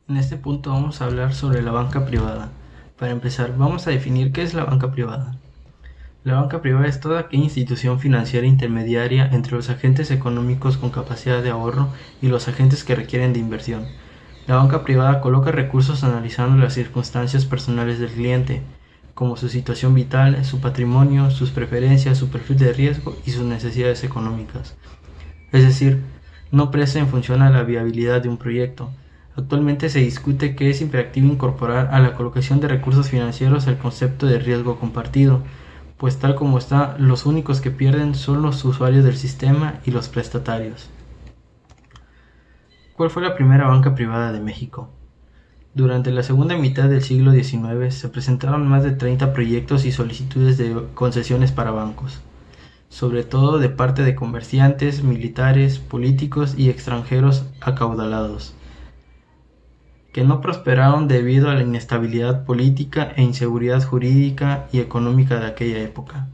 En este punto vamos a hablar sobre la banca privada. Para empezar, vamos a definir qué es la banca privada. La banca privada es toda aquella institución financiera intermediaria entre los agentes económicos con capacidad de ahorro y los agentes que requieren de inversión. La banca privada coloca recursos analizando las circunstancias personales del cliente, como su situación vital, su patrimonio, sus preferencias, su perfil de riesgo y sus necesidades económicas. Es decir, no presta en función a la viabilidad de un proyecto. Actualmente se discute que es imperativo incorporar a la colocación de recursos financieros el concepto de riesgo compartido, pues tal como está, los únicos que pierden son los usuarios del sistema y los prestatarios. ¿Cuál fue la primera banca privada de México? Durante la segunda mitad del siglo XIX se presentaron más de 30 proyectos y solicitudes de concesiones para bancos, sobre todo de parte de comerciantes, militares, políticos y extranjeros acaudalados, que no prosperaron debido a la inestabilidad política e inseguridad jurídica y económica de aquella época.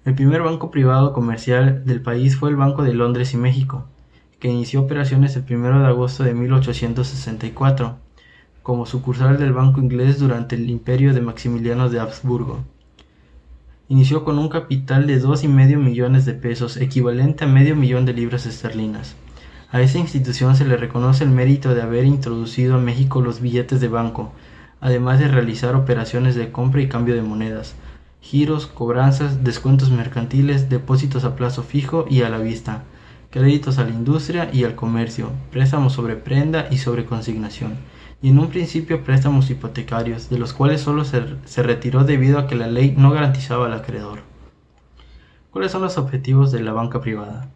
El primer banco privado comercial del país fue el Banco de Londres y México, que inició operaciones el 1 de agosto de 1864, como sucursal del Banco Inglés durante el imperio de Maximiliano de Habsburgo. Inició con un capital de 2,5 millones de pesos, equivalente a medio millón de libras esterlinas. A esta institución se le reconoce el mérito de haber introducido a México los billetes de banco, además de realizar operaciones de compra y cambio de monedas, giros, cobranzas, descuentos mercantiles, depósitos a plazo fijo y a la vista, créditos a la industria y al comercio, préstamos sobre prenda y sobre consignación, y en un principio préstamos hipotecarios, de los cuales solo se retiró debido a que la ley no garantizaba al acreedor. ¿Cuáles son los objetivos de la banca privada?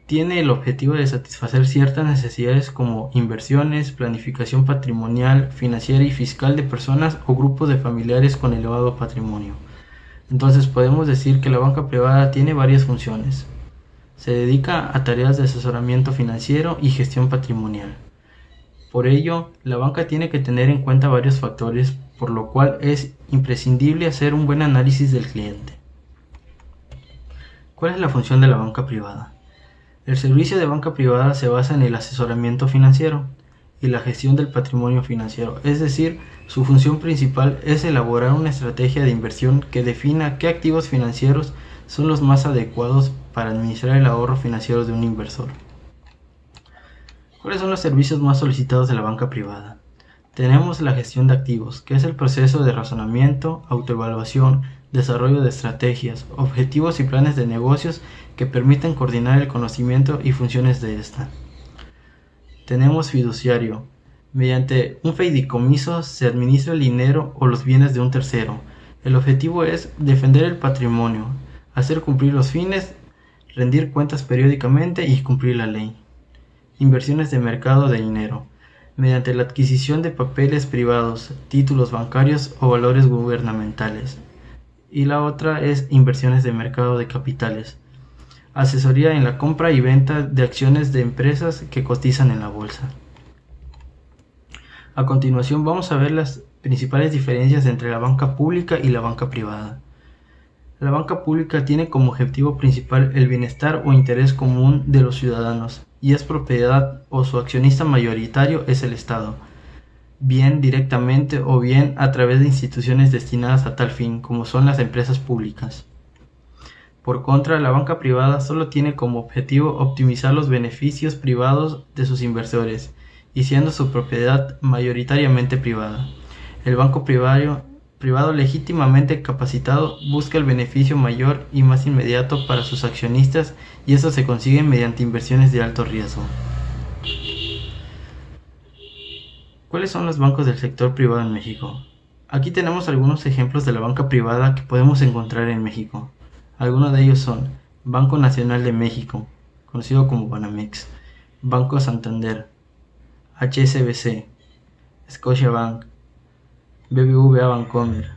Tiene el objetivo de satisfacer ciertas necesidades como inversiones, planificación patrimonial, financiera y fiscal de personas o grupos de familiares con elevado patrimonio. Entonces podemos decir que la banca privada tiene varias funciones. Se dedica a tareas de asesoramiento financiero y gestión patrimonial. Por ello, la banca tiene que tener en cuenta varios factores, por lo cual es imprescindible hacer un buen análisis del cliente. ¿Cuál es la función de la banca privada? El servicio de banca privada se basa en el asesoramiento financiero y la gestión del patrimonio financiero, es decir, su función principal es elaborar una estrategia de inversión que defina qué activos financieros son los más adecuados para administrar el ahorro financiero de un inversor. ¿Cuáles son los servicios más solicitados de la banca privada? Tenemos la gestión de activos, que es el proceso de razonamiento, autoevaluación, desarrollo de estrategias, objetivos y planes de negocios que permiten coordinar el conocimiento y funciones de esta. Tenemos fiduciario. Mediante un fideicomiso se administra el dinero o los bienes de un tercero. El objetivo es defender el patrimonio, hacer cumplir los fines, rendir cuentas periódicamente y cumplir la ley. Inversiones de mercado de dinero, mediante la adquisición de papeles privados, títulos bancarios o valores gubernamentales. Y la otra es inversiones de mercado de capitales, asesoría en la compra y venta de acciones de empresas que cotizan en la bolsa. A continuación vamos a ver las principales diferencias entre la banca pública y la banca privada. La banca pública tiene como objetivo principal el bienestar o interés común de los ciudadanos y es propiedad o su accionista mayoritario es el Estado, bien directamente o bien a través de instituciones destinadas a tal fin, como son las empresas públicas. Por contra, la banca privada solo tiene como objetivo optimizar los beneficios privados de sus inversores, y siendo su propiedad mayoritariamente privada. El banco privado legítimamente capacitado busca el beneficio mayor y más inmediato para sus accionistas, y eso se consigue mediante inversiones de alto riesgo. ¿Cuáles son los bancos del sector privado en México? Aquí tenemos algunos ejemplos de la banca privada que podemos encontrar en México. Algunos de ellos son Banco Nacional de México, conocido como Banamex, Banco Santander, HSBC, Scotiabank, BBVA Bancomer,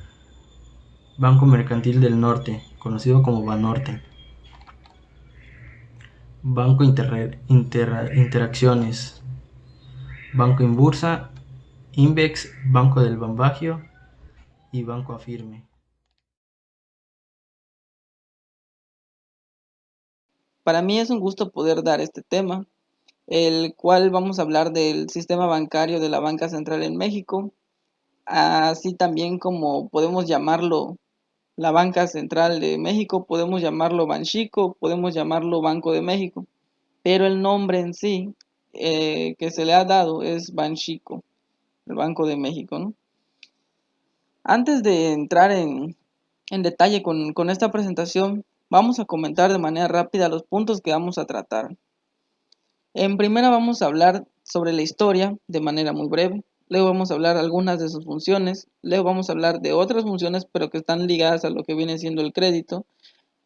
Banco Mercantil del Norte, conocido como Banorte, Banco Interacciones, Banco Inbursa, Invex, Banco del Bambagio y Banco Afirme. Para mí es un gusto poder dar este tema el cual vamos a hablar del sistema bancario de la Banca Central en México, así también como podemos llamarlo la Banca Central de México, podemos llamarlo Banxico, podemos llamarlo Banco de México, pero el nombre en sí que se le ha dado es Banxico, el Banco de México, ¿no? Antes de entrar en detalle con esta presentación, vamos a comentar de manera rápida los puntos que vamos a tratar. En primera vamos a hablar sobre la historia de manera muy breve, luego vamos a hablar algunas de sus funciones, luego vamos a hablar de otras funciones pero que están ligadas a lo que viene siendo el crédito.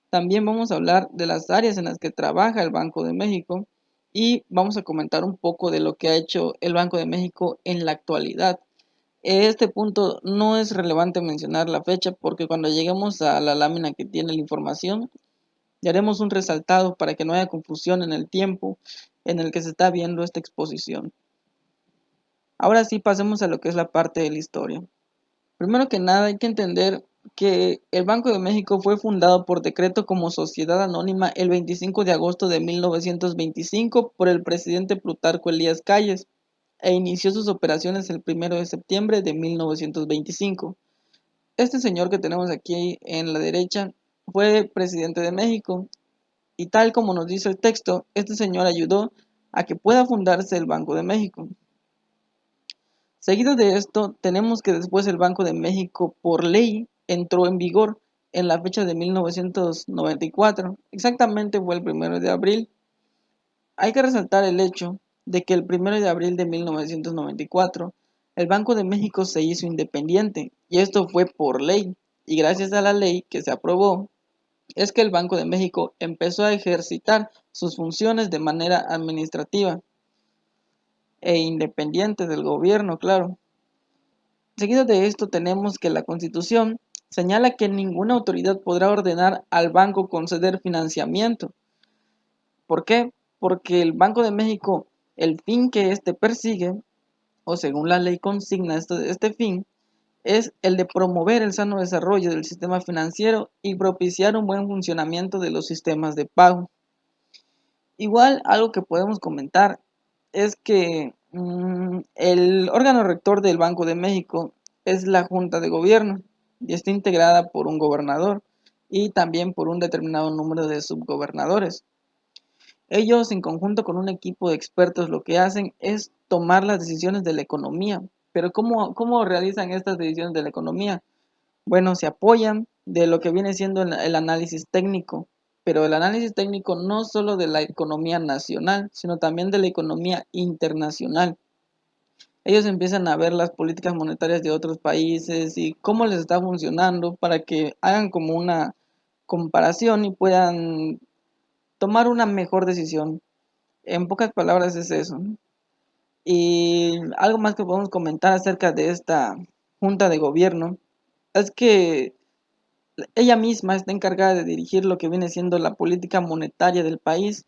También vamos a hablar de las áreas en las que trabaja el Banco de México y vamos a comentar un poco de lo que ha hecho el Banco de México en la actualidad. Este punto no es relevante mencionar la fecha porque cuando lleguemos a la lámina que tiene la información, ya haremos un resaltado para que no haya confusión en el tiempo en el que se está viendo esta exposición. Ahora sí, pasemos a lo que es la parte de la historia. Primero que nada, hay que entender que el Banco de México fue fundado por decreto como sociedad anónima el 25 de agosto de 1925 por el presidente Plutarco Elías Calles e inició sus operaciones el 1 de septiembre de 1925. Este señor que tenemos aquí en la derecha fue presidente de México y tal como nos dice el texto, este señor ayudó a que pueda fundarse el Banco de México. Seguido de esto, tenemos que después el Banco de México por ley entró en vigor en la fecha de 1994, exactamente fue el 1 de abril. Hay que resaltar el hecho de que el 1 de abril de 1994 el Banco de México se hizo independiente y esto fue por ley y gracias a la ley que se aprobó es que el Banco de México empezó a ejercitar sus funciones de manera administrativa e independiente del gobierno, claro. Seguido de esto tenemos que la Constitución señala que ninguna autoridad podrá ordenar al banco conceder financiamiento. ¿Por qué? Porque el Banco de México, el fin que éste persigue, o según la ley consigna este fin, es el de promover el sano desarrollo del sistema financiero y propiciar un buen funcionamiento de los sistemas de pago. Igual, algo que podemos comentar es que el órgano rector del Banco de México es la Junta de Gobierno y está integrada por un gobernador y también por un determinado número de subgobernadores. Ellos, en conjunto con un equipo de expertos, lo que hacen es tomar las decisiones de la economía. Pero ¿cómo realizan estas decisiones de la economía? Bueno, se apoyan de lo que viene siendo el análisis técnico, pero el análisis técnico no solo de la economía nacional, sino también de la economía internacional. Ellos empiezan a ver las políticas monetarias de otros países y cómo les está funcionando para que hagan como una comparación y puedan tomar una mejor decisión. En pocas palabras es eso. Y algo más que podemos comentar acerca de esta junta de gobierno es que ella misma está encargada de dirigir lo que viene siendo la política monetaria del país,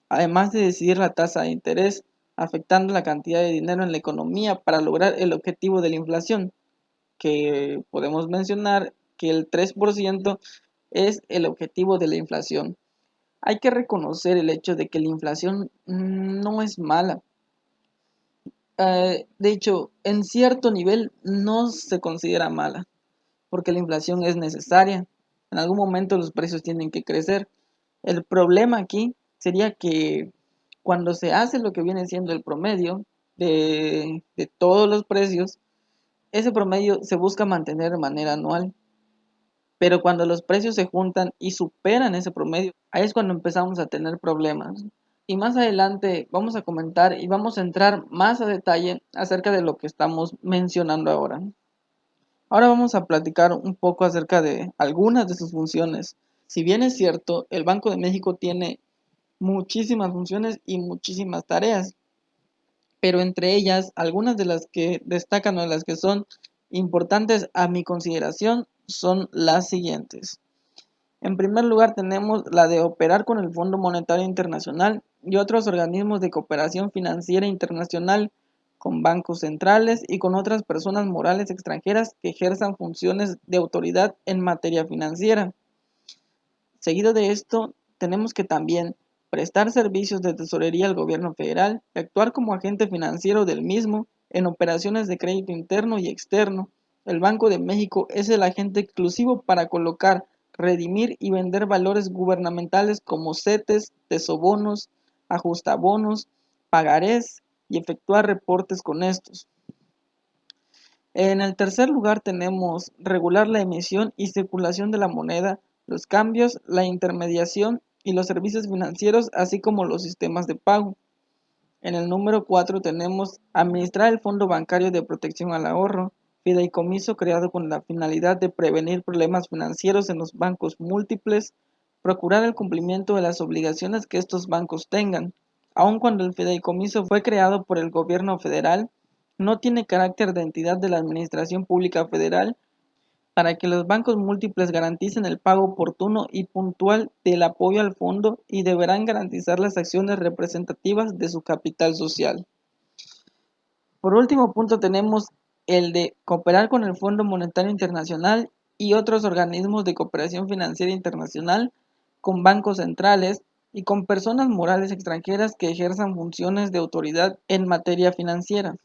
además de decidir la tasa de interés, afectando la cantidad de dinero en la economía para lograr el objetivo de la inflación, que podemos mencionar que el 3% es el objetivo de la inflación. Hay que reconocer el hecho de que la inflación no es mala. De hecho, en cierto nivel no se considera mala, porque la inflación es necesaria. En algún momento los precios tienen que crecer. El problema aquí sería que cuando se hace lo que viene siendo el promedio de todos los precios, ese promedio se busca mantener de manera anual. Pero cuando los precios se juntan y superan ese promedio, ahí es cuando empezamos a tener problemas. Y más adelante vamos a comentar y vamos a entrar más a detalle acerca de lo que estamos mencionando ahora. Ahora vamos a platicar un poco acerca de algunas de sus funciones. Si bien es cierto, el Banco de México tiene muchísimas funciones y muchísimas tareas, pero entre ellas, algunas de las que destacan o de las que son importantes a mi consideración son las siguientes. En primer lugar, tenemos la de operar con el Fondo Monetario Internacional y otros organismos de cooperación financiera internacional, con bancos centrales y con otras personas morales extranjeras que ejerzan funciones de autoridad en materia financiera. Seguido de esto, tenemos que también prestar servicios de tesorería al gobierno federal y actuar como agente financiero del mismo en operaciones de crédito interno y externo. El Banco de México es el agente exclusivo para colocar, redimir y vender valores gubernamentales como CETES, tesobonos, ajustabonos, pagarés y efectuar reportes con estos. En el tercer lugar tenemos regular la emisión y circulación de la moneda, los cambios, la intermediación y los servicios financieros, así como los sistemas de pago. En el número 4 tenemos administrar el Fondo Bancario de Protección al Ahorro, fideicomiso creado con la finalidad de prevenir problemas financieros en los bancos múltiples, procurar el cumplimiento de las obligaciones que estos bancos tengan. Aun cuando el fideicomiso fue creado por el gobierno federal, no tiene carácter de entidad de la Administración Pública Federal para que los bancos múltiples garanticen el pago oportuno y puntual del apoyo al fondo y deberán garantizar las acciones representativas de su capital social. Por último punto tenemos el de cooperar con el Fondo Monetario Internacional y otros organismos de cooperación financiera internacional, con bancos centrales y con personas morales extranjeras que ejerzan funciones de autoridad en materia financiera.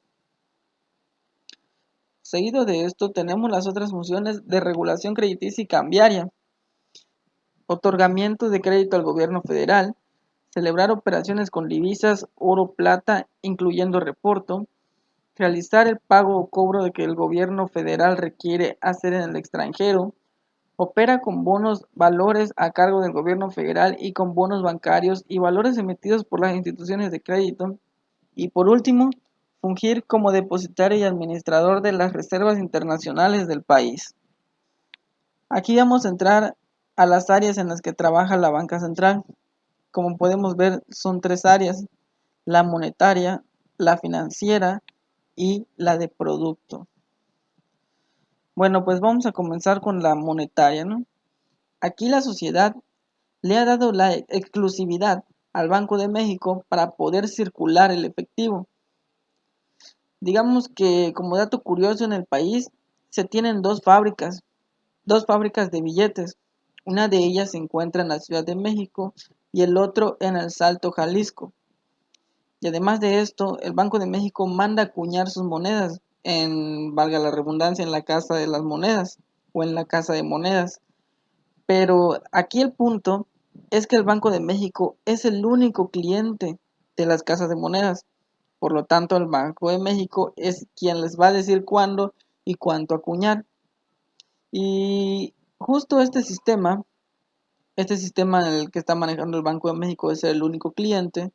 Seguido de esto tenemos las otras funciones de regulación crediticia y cambiaria, otorgamiento de crédito al gobierno federal, celebrar operaciones con divisas, oro, plata, incluyendo reporto, realizar el pago o cobro de que el gobierno federal requiere hacer en el extranjero, opera con bonos valores a cargo del gobierno federal y con bonos bancarios y valores emitidos por las instituciones de crédito, y por último, fungir como depositario y administrador de las reservas internacionales del país. Aquí vamos a entrar a las áreas en las que trabaja la banca central. Como podemos ver, son tres áreas: la monetaria, la financiera y la de producto. Bueno, pues vamos a comenzar con la monetaria, ¿no? Aquí la sociedad le ha dado la exclusividad al Banco de México para poder circular el efectivo. Digamos que como dato curioso en el país se tienen dos fábricas de billetes. Una de ellas se encuentra en la Ciudad de México y el otro en El Salto, Jalisco. Y además de esto, el Banco de México manda acuñar sus monedas valga la redundancia, en la Casa de las Monedas o en la Casa de Monedas. Pero aquí el punto es que el Banco de México es el único cliente de las casas de monedas. Por lo tanto, el Banco de México es quien les va a decir cuándo y cuánto acuñar. Y justo este sistema en el que está manejando el Banco de México de ser el único cliente,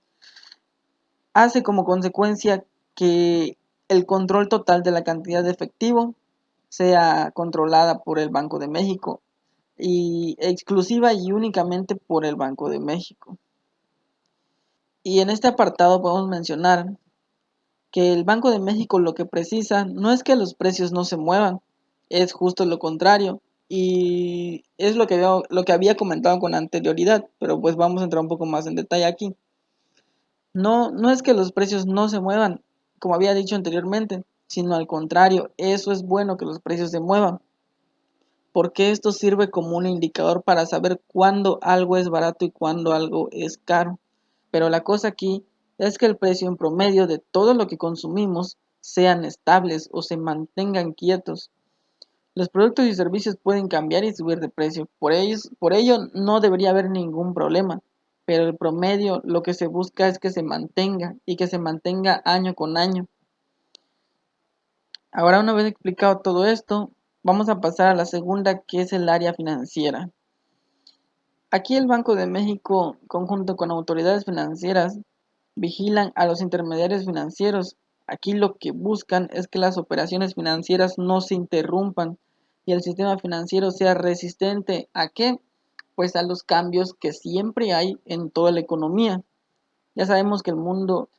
hace como consecuencia que el control total de la cantidad de efectivo sea controlada por el Banco de México y exclusiva y únicamente por el Banco de México. Y en este apartado podemos mencionar que el Banco de México lo que precisa no es que los precios no se muevan, es justo lo contrario. Y es lo que había comentado con anterioridad, pero pues vamos a entrar un poco más en detalle aquí. No es que los precios no se muevan, como había dicho anteriormente, sino al contrario, eso es bueno que los precios se muevan, porque esto sirve como un indicador para saber cuándo algo es barato y cuándo algo es caro. Pero la cosa aquí es que el precio en promedio de todo lo que consumimos sean estables o se mantengan quietos. Los productos y servicios pueden cambiar y subir de precio, por ello no debería haber ningún problema, pero el promedio lo que se busca es que se mantenga y que se mantenga año con año. Ahora, una vez explicado todo esto, vamos a pasar a la segunda, que es el área financiera. Aquí el Banco de México, conjunto con autoridades financieras, vigilan a los intermediarios financieros. Aquí lo que buscan es que las operaciones financieras no se interrumpan y el sistema financiero sea resistente ¿a qué? Pues a los cambios que siempre hay en toda la economía. Ya sabemos que el mundo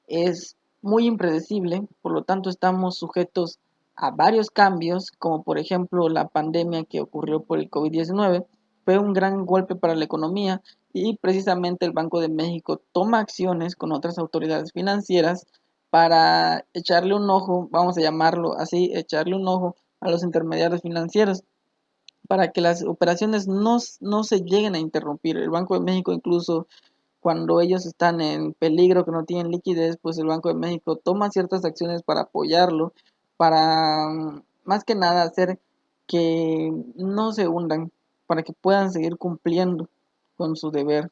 es muy impredecible, por lo tanto estamos sujetos a varios cambios, como por ejemplo la pandemia que ocurrió por el COVID-19, fue un gran golpe para la economía y precisamente el Banco de México toma acciones con otras autoridades financieras para echarle un ojo, vamos a llamarlo así, echarle un ojo a los intermediarios financieros para que las operaciones no se lleguen a interrumpir. El Banco de México incluso cuando ellos están en peligro, que no tienen liquidez, pues el Banco de México toma ciertas acciones para apoyarlo, para más que nada hacer que no se hundan, para que puedan seguir cumpliendo con su deber.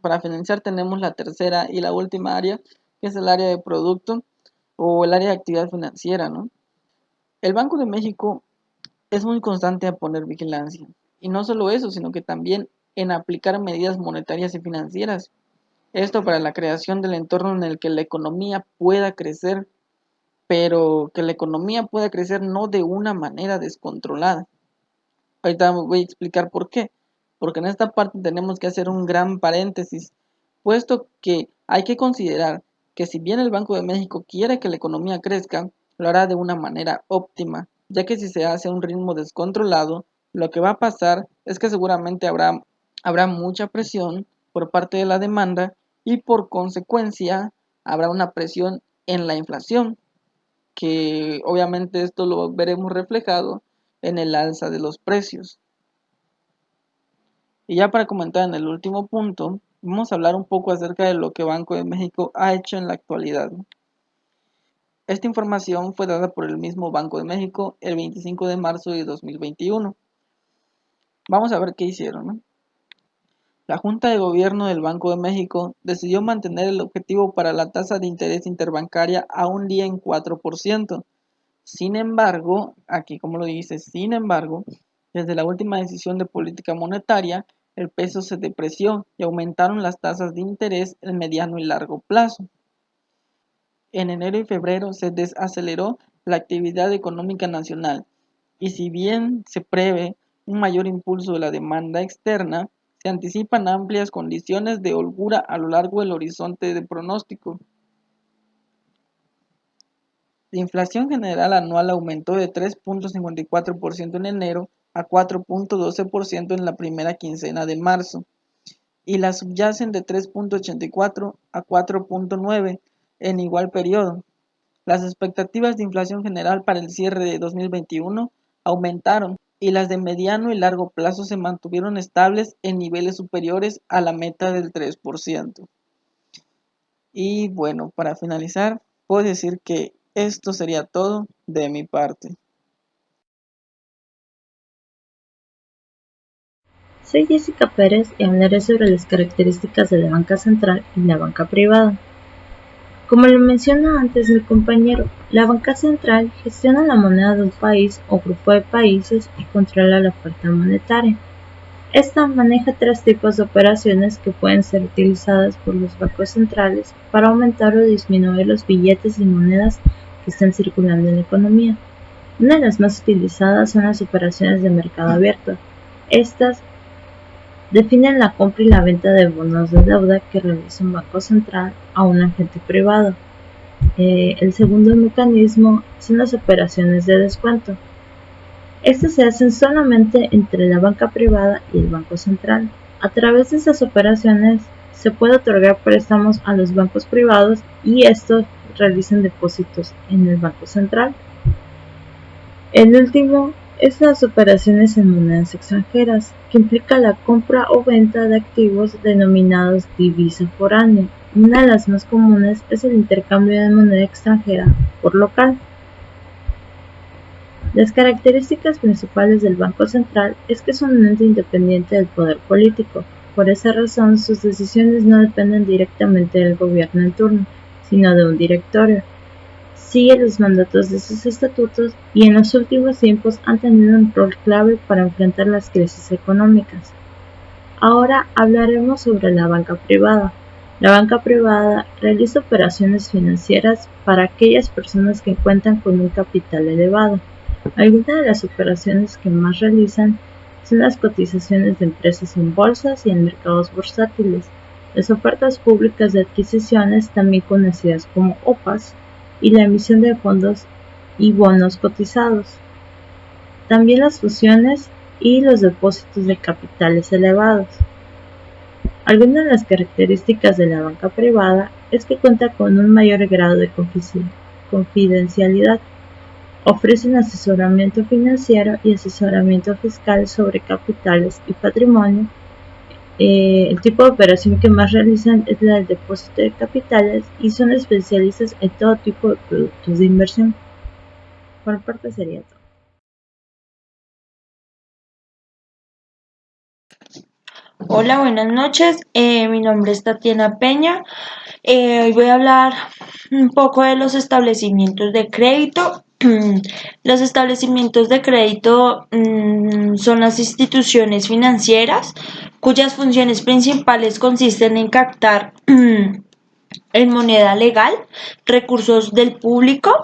Para financiar tenemos la tercera y la última área, que es el área de producto o el área de actividad financiera, ¿no? El Banco de México es muy constante a poner vigilancia. Y no solo eso, sino que también en aplicar medidas monetarias y financieras. Esto para la creación del entorno en el que la economía pueda crecer, pero que la economía pueda crecer no de una manera descontrolada. Ahorita voy a explicar por qué. Porque en esta parte tenemos que hacer un gran paréntesis, puesto que hay que considerar que si bien el Banco de México quiere que la economía crezca, lo hará de una manera óptima, ya que si se hace a un ritmo descontrolado, lo que va a pasar es que seguramente habrá mucha presión por parte de la demanda y por consecuencia habrá una presión en la inflación, que obviamente esto lo veremos reflejado en el alza de los precios. Y ya para comentar en el último punto, vamos a hablar un poco acerca de lo que Banco de México ha hecho en la actualidad. Esta información fue dada por el mismo Banco de México el 25 de marzo de 2021. Vamos a ver qué hicieron, ¿no? La Junta de Gobierno del Banco de México decidió mantener el objetivo para la tasa de interés interbancaria a un día en 4%. Sin embargo, aquí como lo dice, sin embargo, desde la última decisión de política monetaria, el peso se depreció y aumentaron las tasas de interés en mediano y largo plazo. En enero y febrero se desaceleró la actividad económica nacional y si bien se prevé un mayor impulso de la demanda externa, se anticipan amplias condiciones de holgura a lo largo del horizonte de pronóstico. La inflación general anual aumentó de 3.54% en enero a 4.12% en la primera quincena de marzo y la subyacen de 3.84 a 4.9 en igual periodo. Las expectativas de inflación general para el cierre de 2021 aumentaron y las de mediano y largo plazo se mantuvieron estables en niveles superiores a la meta del 3%. Y bueno, para finalizar, puedo decir que esto sería todo de mi parte. Soy Jessica Pérez y hablaré sobre las características de la banca central y la banca privada. Como lo mencionó antes mi compañero, la banca central gestiona la moneda de un país o grupo de países y controla la oferta monetaria. Esta maneja tres tipos de operaciones que pueden ser utilizadas por los bancos centrales para aumentar o disminuir los billetes y monedas que están circulando en la economía. Una de las más utilizadas son las operaciones de mercado abierto. Estas definen la compra y la venta de bonos de deuda que realiza un banco central a un agente privado. El segundo mecanismo son las operaciones de descuento. Estas se hacen solamente entre la banca privada y el banco central. A través de estas operaciones se puede otorgar préstamos a los bancos privados y estos realizan depósitos en el banco central. El último es las operaciones en monedas extranjeras, que implica la compra o venta de activos denominados divisa foránea. Una de las más comunes es el intercambio de moneda extranjera por local. Las características principales del Banco Central es que es un ente independiente del poder político. Por esa razón, sus decisiones no dependen directamente del gobierno en turno, sino de un directorio. Sigue los mandatos de sus estatutos y en los últimos tiempos han tenido un rol clave para enfrentar las crisis económicas. Ahora hablaremos sobre la banca privada. La banca privada realiza operaciones financieras para aquellas personas que cuentan con un capital elevado. Algunas de las operaciones que más realizan son las cotizaciones de empresas en bolsas y en mercados bursátiles, las ofertas públicas de adquisiciones, también conocidas como OPAs, y la emisión de fondos y bonos cotizados. También las fusiones y los depósitos de capitales elevados. Algunas de las características de la banca privada es que cuenta con un mayor grado de confidencialidad. Ofrecen asesoramiento financiero y asesoramiento fiscal sobre capitales y patrimonio. El tipo de operación que más realizan es la del depósito de capitales y son especialistas en todo tipo de productos de inversión. Por parte sería todo. Hola, buenas noches. Mi nombre es Tatiana Peña. Hoy voy a hablar un poco de los establecimientos de crédito. Los establecimientos de crédito son las instituciones financieras cuyas funciones principales consisten en captar en moneda legal recursos del público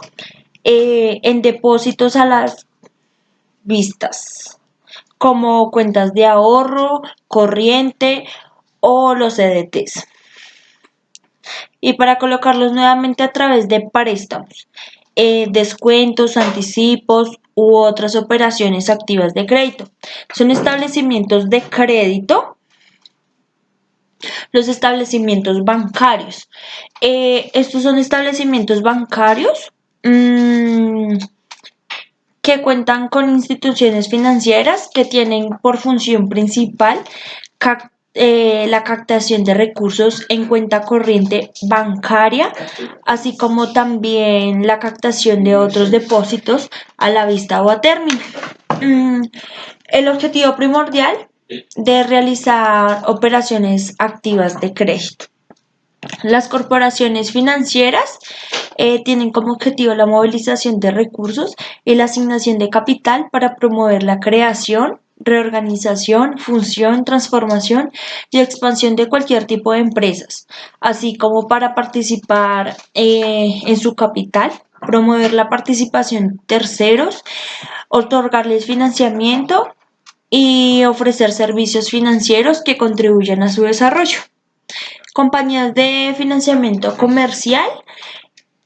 en depósitos a las vistas, como cuentas de ahorro, corriente o los CDTs, y para colocarlos nuevamente a través de préstamos, descuentos, anticipos u otras operaciones activas de crédito. Son establecimientos de crédito, los establecimientos bancarios. Estos son establecimientos bancarios que cuentan con instituciones financieras que tienen por función principal la captación de recursos en cuenta corriente bancaria, así como también la captación de otros depósitos a la vista o a término. El objetivo primordial de realizar operaciones activas de crédito. Las corporaciones financieras tienen como objetivo la movilización de recursos y la asignación de capital para promover la creación, reorganización, función, transformación y expansión de cualquier tipo de empresas, así como para participar en su capital, promover la participación de terceros, otorgarles financiamiento y ofrecer servicios financieros que contribuyan a su desarrollo. Compañías de financiamiento comercial,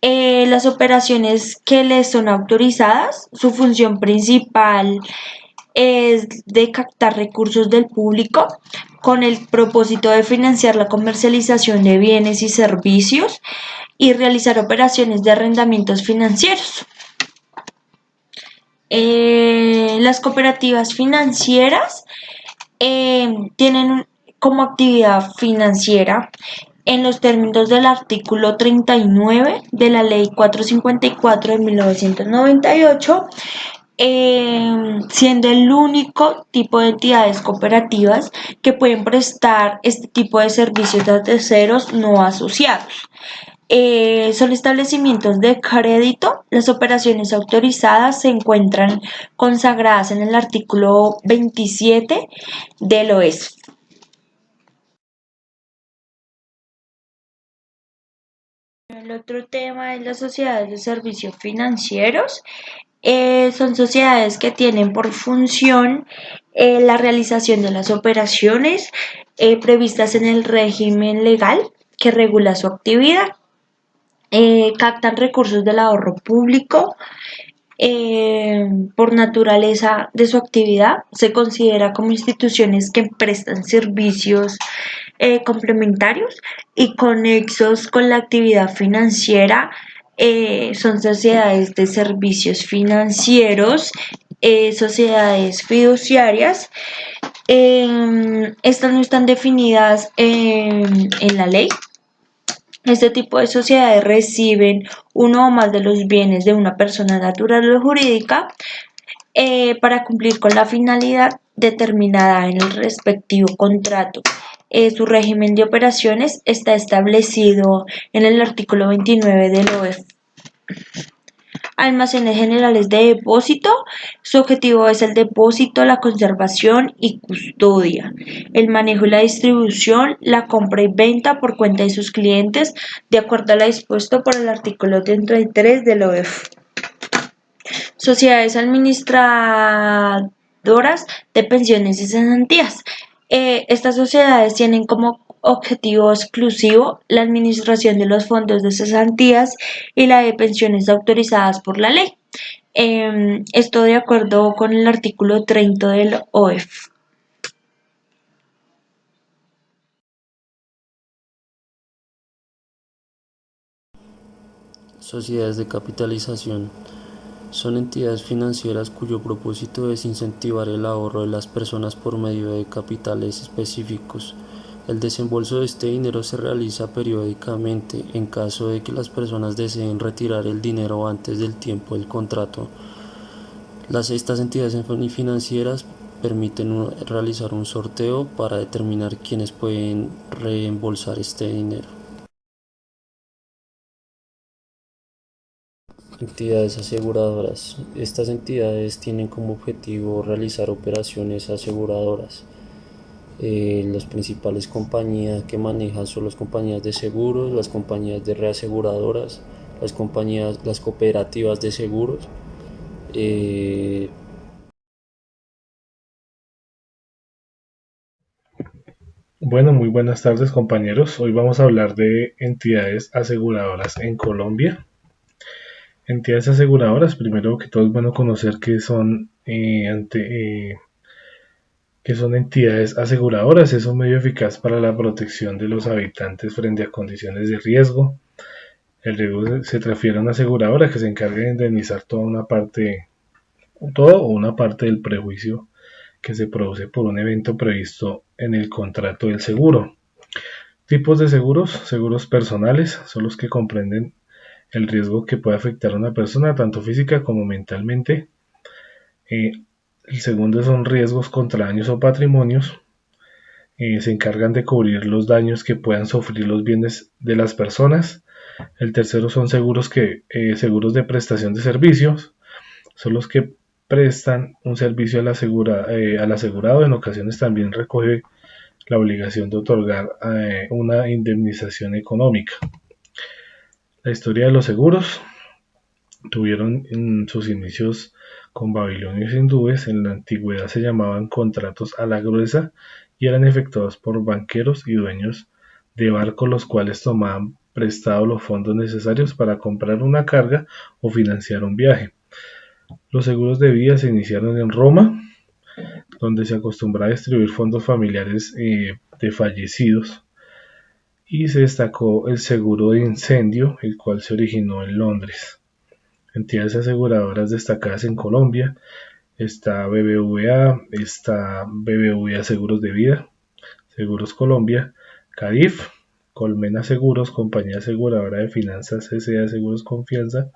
las operaciones que les son autorizadas, su función principal es de captar recursos del público con el propósito de financiar la comercialización de bienes y servicios y realizar operaciones de arrendamientos financieros. Las cooperativas financieras tienen como actividad financiera, en los términos del artículo 39 de la Ley 454 de 1998, siendo el único tipo de entidades cooperativas que pueden prestar este tipo de servicios a terceros no asociados. Son establecimientos de crédito. Las operaciones autorizadas se encuentran consagradas en el artículo 27 del OES. El otro tema es las sociedades de servicios financieros. Son sociedades que tienen por función la realización de las operaciones previstas en el régimen legal que regula su actividad. Captan recursos del ahorro público. Por naturaleza de su actividad, se considera como instituciones que prestan servicios complementarios y conexos con la actividad financiera. Son sociedades de servicios financieros, sociedades fiduciarias. Estas no están definidas en la ley. Este tipo de sociedades reciben uno o más de los bienes de una persona natural o jurídica para cumplir con la finalidad determinada en el respectivo contrato. Su régimen de operaciones está establecido en el artículo 29 del OEF. Almacenes generales de depósito. Su objetivo es el depósito, la conservación y custodia, el manejo y la distribución, la compra y venta por cuenta de sus clientes, de acuerdo a lo dispuesto por el artículo 33 del OEF. Sociedades administradoras de pensiones y cesantías. Estas sociedades tienen como objetivo exclusivo la administración de los fondos de cesantías y la de pensiones autorizadas por la ley. Esto de acuerdo con el artículo 30 del OEF. Sociedades de capitalización Son entidades financieras cuyo propósito es incentivar el ahorro de las personas por medio de capitales específicos. El desembolso de este dinero se realiza periódicamente en caso de que las personas deseen retirar el dinero antes del tiempo del contrato. Estas entidades financieras permiten realizar un sorteo para determinar quiénes pueden reembolsar este dinero. Entidades aseguradoras. Estas entidades tienen como objetivo realizar operaciones aseguradoras. Las principales compañías que manejan son las compañías de seguros, las compañías de reaseguradoras, las cooperativas de seguros. Bueno, muy buenas tardes compañeros. Hoy vamos a hablar de entidades aseguradoras en Colombia. Entidades aseguradoras, primero que todo es bueno conocer que son entidades aseguradoras. Es un medio eficaz para la protección de los habitantes frente a condiciones de riesgo. El riesgo se transfiere a una aseguradora que se encarga de indemnizar todo o una parte del prejuicio que se produce por un evento previsto en el contrato del seguro. Tipos de seguros: seguros personales, son los que comprenden el riesgo que puede afectar a una persona, tanto física como mentalmente. El segundo son riesgos contra daños o patrimonios. Se encargan de cubrir los daños que puedan sufrir los bienes de las personas. El tercero son seguros de prestación de servicios, son los que prestan un servicio al asegurado. En ocasiones también recoge la obligación de otorgar una indemnización económica. La historia de los seguros tuvieron en sus inicios con babilonios hindúes. En la antigüedad se llamaban contratos a la gruesa y eran efectuados por banqueros y dueños de barcos, los cuales tomaban prestados los fondos necesarios para comprar una carga o financiar un viaje. Los seguros de vida se iniciaron en Roma, donde se acostumbraba a distribuir fondos familiares de fallecidos, y se destacó el seguro de incendio, el cual se originó en Londres. Entidades aseguradoras destacadas en Colombia: está BBVA, está BBVA Seguros de Vida, Seguros Colombia, Cadif, Colmena Seguros, Compañía Aseguradora de Finanzas S.A. Seguros Confianza,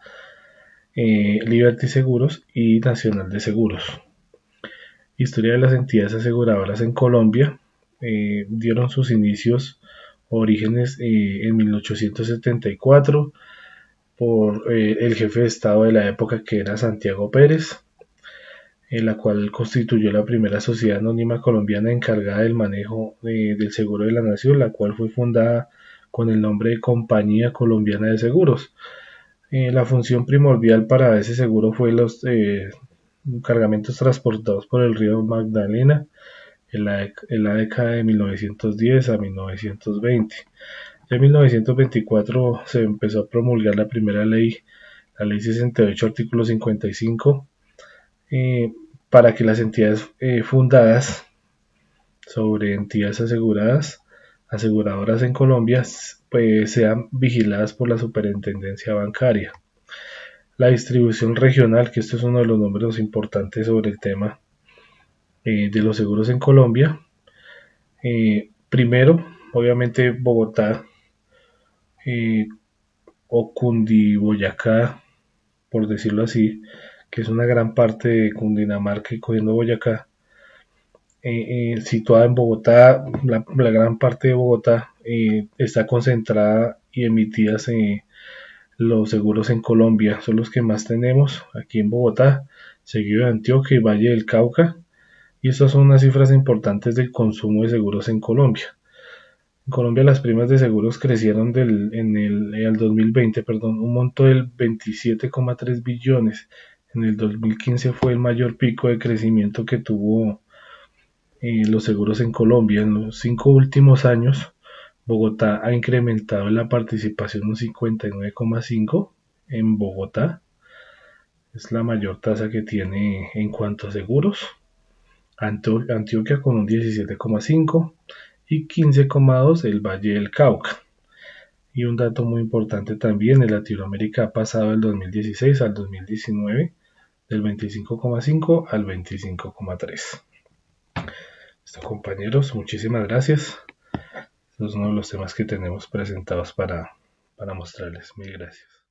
Liberty Seguros y Nacional de Seguros. Historia de las entidades aseguradoras en Colombia. Dieron sus inicios o orígenes en 1874 por el jefe de Estado de la época, que era Santiago Pérez, la cual constituyó la primera sociedad anónima colombiana encargada del manejo del seguro de la nación, la cual fue fundada con el nombre de Compañía Colombiana de Seguros. La función primordial para ese seguro fue los cargamentos transportados por el río Magdalena en la década de 1910 a 1920. Ya en 1924 se empezó a promulgar la primera ley, la ley 68, artículo 55, para que las entidades fundadas sobre entidades aseguradoras en Colombia, pues sean vigiladas por la Superintendencia Bancaria. La distribución regional, que esto es uno de los números importantes sobre el tema de los seguros en Colombia. Primero, obviamente Bogotá o Cundiboyacá, por decirlo así, que es una gran parte de Cundinamarca y cogiendo Boyacá, situada en Bogotá. La gran parte de Bogotá está concentrada y emitidas los seguros en Colombia. Son los que más tenemos aquí en Bogotá, seguido de Antioquia y Valle del Cauca. Y estas son unas cifras importantes del consumo de seguros en Colombia. En Colombia las primas de seguros crecieron al 2020, un monto del 27,3 billones. En el 2015 fue el mayor pico de crecimiento que tuvo los seguros en Colombia. En los 5 últimos años, Bogotá ha incrementado la participación un 59,5%. En Bogotá es la mayor tasa que tiene en cuanto a seguros. Antioquia con un 17,5% y 15,2% el Valle del Cauca. Y un dato muy importante también: en Latinoamérica ha pasado del 2016 al 2019 del 25,5 al 25,3. Listo, compañeros, muchísimas gracias. Estos son uno de los temas que tenemos presentados para mostrarles. Mil gracias.